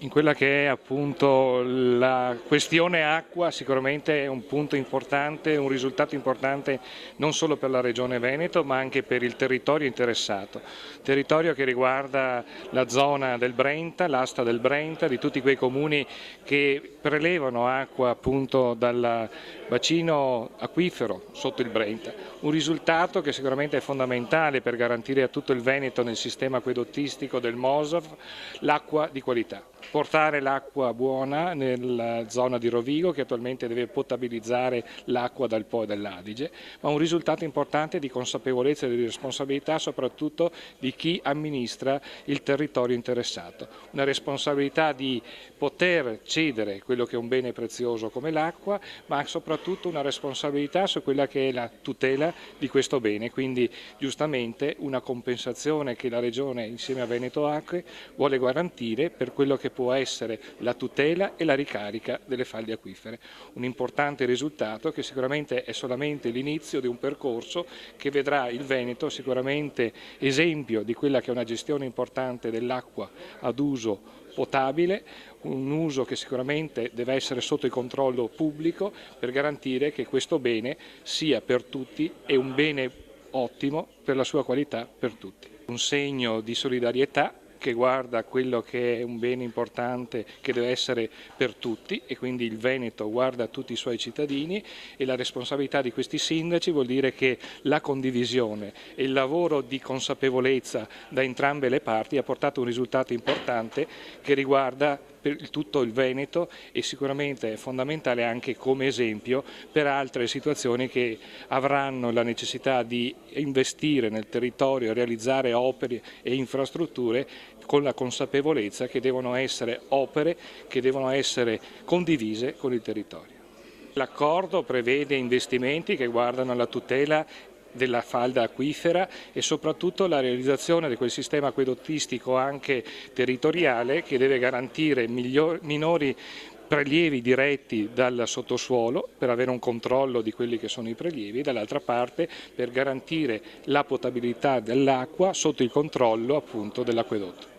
In quella che è appunto la questione acqua sicuramente è un punto importante, un risultato importante non solo per la Regione Veneto ma anche per il territorio interessato, territorio che riguarda la zona del Brenta, l'asta del Brenta, di tutti quei comuni che prelevano acqua appunto dal bacino acquifero sotto il Brenta, un risultato che sicuramente è fondamentale per garantire a tutto il Veneto nel sistema acquedottistico del MOSAF l'acqua di qualità. Portare l'acqua buona nella zona di Rovigo che attualmente deve potabilizzare l'acqua dal Po e dall'Adige, ma un risultato importante di consapevolezza e di responsabilità soprattutto di chi amministra il territorio interessato. Una responsabilità di poter cedere quello che è un bene prezioso come l'acqua, ma soprattutto una responsabilità su quella che è la tutela di questo bene, quindi giustamente una compensazione che la Regione insieme a Veneto Acque vuole garantire per quello che può essere la tutela e la ricarica delle falde acquifere. Un importante risultato che sicuramente è solamente l'inizio di un percorso che vedrà il Veneto sicuramente esempio di quella che è una gestione importante dell'acqua ad uso potabile, un uso che sicuramente deve essere sotto il controllo pubblico per garantire che questo bene sia per tutti e un bene ottimo per la sua qualità per tutti. Un segno di solidarietà che guarda quello che è un bene importante che deve essere per tutti e quindi il Veneto guarda tutti i suoi cittadini e la responsabilità di questi sindaci vuol dire che la condivisione e il lavoro di consapevolezza da entrambe le parti ha portato un risultato importante che riguarda per tutto il Veneto e sicuramente è fondamentale anche come esempio per altre situazioni che avranno la necessità di investire nel territorio, realizzare opere e infrastrutture con la consapevolezza che devono essere opere che devono essere condivise con il territorio. L'accordo prevede investimenti che guardano alla tutela della falda acquifera e soprattutto la realizzazione di quel sistema acquedottistico anche territoriale che deve garantire minori prelievi diretti dal sottosuolo per avere un controllo di quelli che sono i prelievi, dall'altra parte per garantire la potabilità dell'acqua sotto il controllo appunto dell'acquedotto.